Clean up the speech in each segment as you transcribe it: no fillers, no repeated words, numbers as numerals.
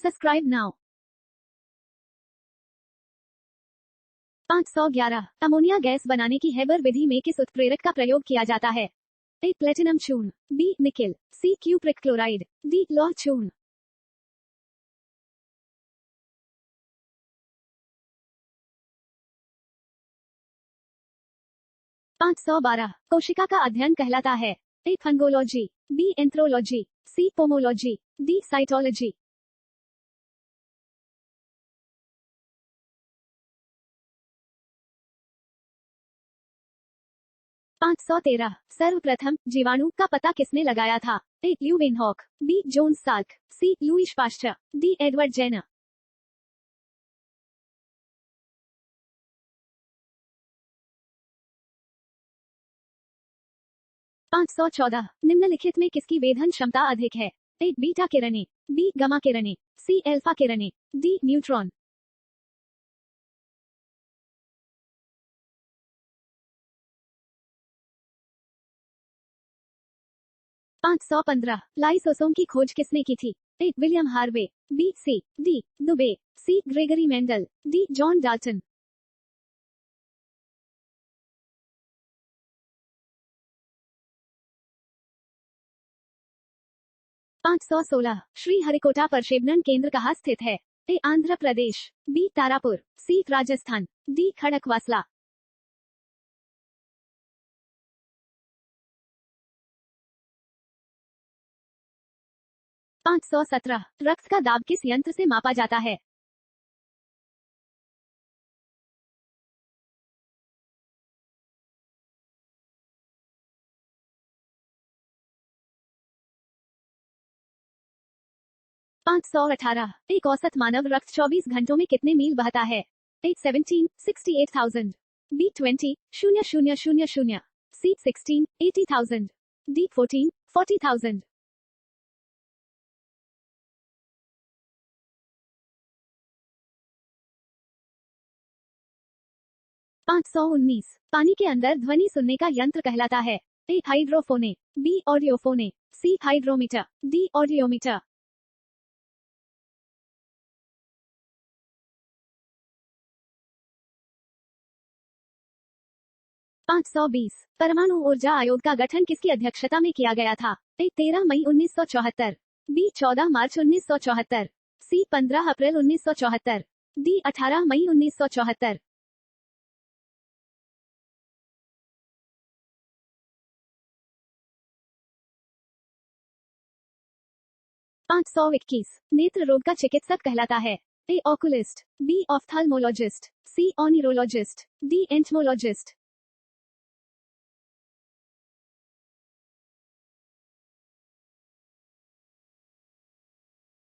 Subscribe now. 511 ammonia gas बनाने की Haber विधि में किस उत्प्रेरक का प्रयोग किया जाता है? ए प्लेटिनम चूर्ण, B nickel, C cupric chloride, D लौह चूर्ण। 512 कोशिका का अध्ययन कहलाता है? A fungology, B anthrology, C pomology, D cytology. 513 सर्वप्रथम जीवाणु का पता किसने लगाया था? A Leeuwenhoek, B Jones Salk, C Louis Pasteur, D Edward Jenner. 514 निम्नलिखित में किसकी वेधन क्षमता अधिक है? ए बीटा किरणें, बी गमा किरणें, सी अल्फा किरणें, डी न्यूट्रॉन। 515 लाइसोसोम की खोज किसने की थी? A William Harvey, B C D Dubey, C Gregory Mendel, D John Dalton. 516 Sriharikota प्रक्षेपण केंद्र कहाँ स्थित है? A Andhra Pradesh, B Tarapur, C Rajasthan, D Khadakwasla. 517 रक्त का दाब किस यंत्र से मापा जाता है? 518 एक औसत मानव रक्त 24 घंटों में कितने मील बहता है? ए 17 68,000, बी 20 0000, सी 16 80,000, डी 14 40,000। 519 पानी के अंदर ध्वनि सुनने का यंत्र कहलाता है? ए हाइड्रोफोने, बी ऑडियोफोने, सी हाइड्रोमीटर, डी ऑडियोमीटर। 520 परमाणु ऊर्जा आयोग का गठन किसकी अध्यक्षता में किया गया था? ए 13 मई 1974, बी 14 मार्च 1974, सी 15 अप्रैल 1974, डी 18 मई 1974। 521 नेत्र रोग का चिकित्सक कहलाता है? ए ऑकुलिस्ट, बी ऑफ्थाल्मोलॉजिस्ट, सी ऑनिरोलॉजिस्ट, डी एंटमोलॉजिस्ट।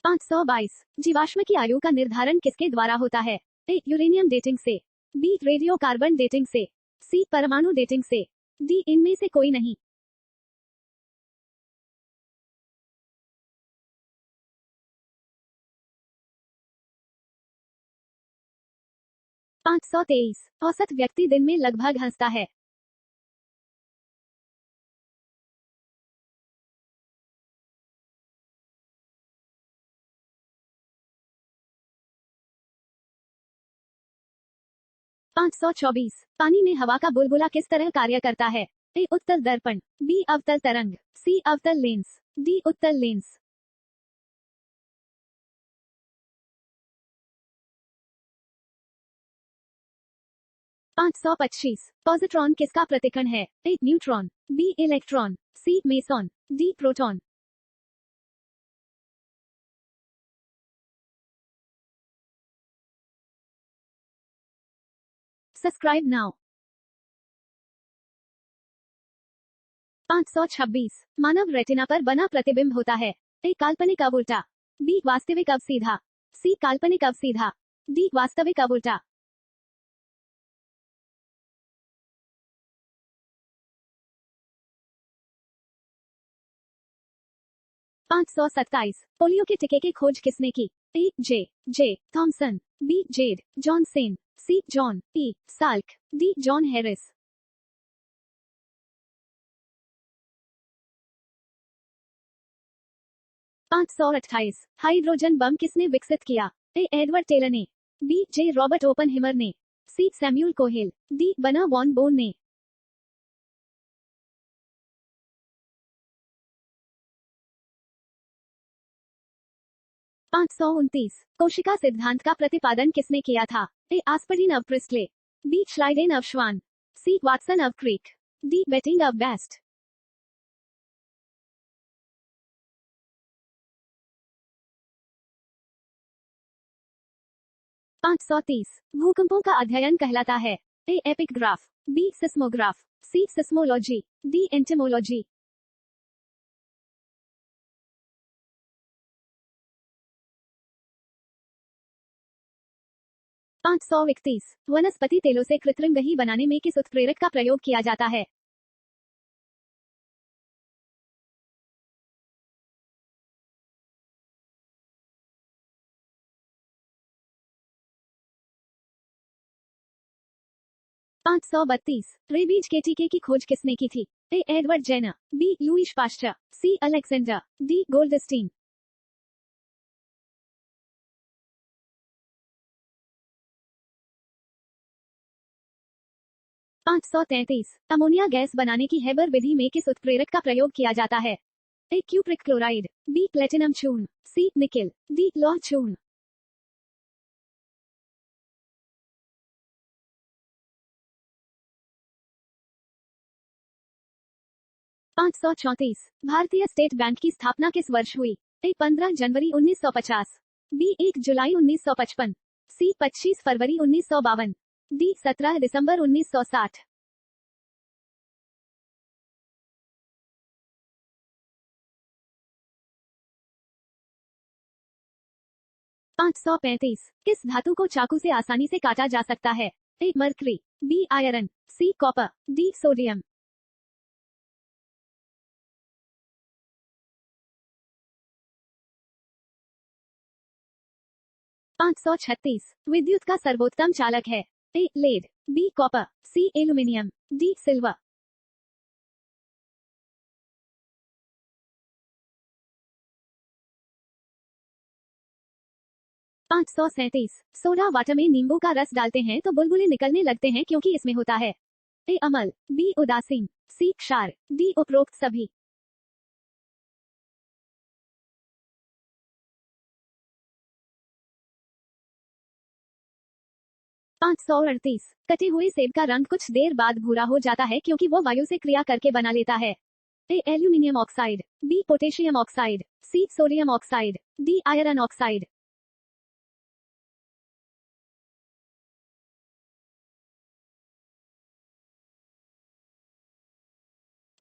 522 जीवाश्म की आयु का निर्धारण किसके द्वारा होता है? ए यूरेनियम डेटिंग से, बी रेडियो कार्बन डेटिंग से, सी परमाणु डेटिंग से, डी इनमें से कोई नहीं। 523 औसत व्यक्ति दिन में लगभग हंसता है? 524 पानी में हवा का बुलबुला किस तरह कार्य करता है? ए उत्तल दर्पण, बी अवतल तरंग, सी अवतल लेंस, डी उत्तल लेंस। 525 पॉजिट्रॉन किसका प्रतिकण है? A neutron, B electron, C meson, D proton. Subscribe now. 526 मानव रेटिना पर बना प्रतिबिंब होता है? ए काल्पनिक अब उल्टा, बी वास्तविक अब सीधा, सी काल्पनिक अब सीधा, डी वास्तविक अब उल्टा। 527 पोलियो के टीके की खोज किसने की? A J J Thomson, B Z Johnsen, C John E Salk, D John Harris. 528 hydrogen bomb किसने विकसित किया? ए एडवर्ड टेलर ने, बी जे रॉबर्ट ओपनहिमर ने, C Samuel Cohen, D Werner von Braun ने। 529 कोशिका सिद्धांत का प्रतिपादन किसने किया था? A Aspdin of Priestley, B Schleiden of Schwann, C Watson of Crick, D Banting of Best. 530 भूकंपों का अध्ययन कहलाता है? ए एपिग्राफ, बी सिस्मोग्राफ, सी सिस्मोलॉजी, डी एंटेमोलॉजी। 531 वनस्पति तेलों से कृत्रिम दही बनाने में किस उत्प्रेरक का प्रयोग किया जाता है? पाँच सौ 32 रेबीज के टीके की खोज किसने की थी? A Edward Jenner, B Louis Pasteur, C Alexander, D Goldstein. 533 ammonia gas बनाने की हेबर विधि में किस उत्प्रेरक का प्रयोग किया जाता है? ए क्यूप्रिक क्लोराइड, बी प्लेटिनम चूर्ण, सी निकेल, डी लौह चूर्ण। 534 भारतीय स्टेट बैंक की स्थापना किस वर्ष हुई? ए 15 जनवरी 1950, बी 1 जुलाई 1955, सी 25 फरवरी 1952, डी 17 दिसंबर 1960। 535 किस धातु को चाकू से आसानी से काटा जा सकता है? A mercury, B iron, C copper, D sodium. 536 विद्युत का सर्वोत्तम चालक है? A lead, B copper, C aluminium, D silver. 537 soda water में नींबू का रस डालते हैं तो बुलबुले निकलने लगते हैं क्योंकि इसमें होता है? ए अमल, बी उदासीन, सी क्षार, डी उपरोक्त सभी। 538 कटे हुए सेब का रंग कुछ देर बाद भूरा हो जाता है क्योंकि वो वायु से क्रिया करके बना लेता है? A aluminium oxide, B potassium oxide, C sodium oxide, D iron oxide.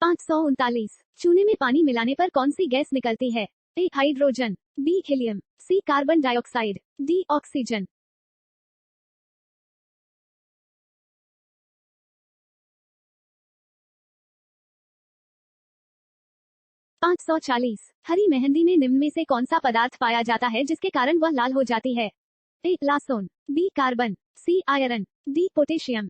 539 चूने में पानी मिलाने पर कौन सी गैस निकलती है? ए हाइड्रोजन, बी हीलियम, सी कार्बन डाइऑक्साइड, डी ऑक्सीजन। 540 हरी मेहंदी में निम्न में से कौन सा पदार्थ पाया जाता है जिसके कारण वह लाल हो जाती है? A lawsone, B carbon, C iron, D potassium.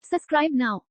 'Subscribe now'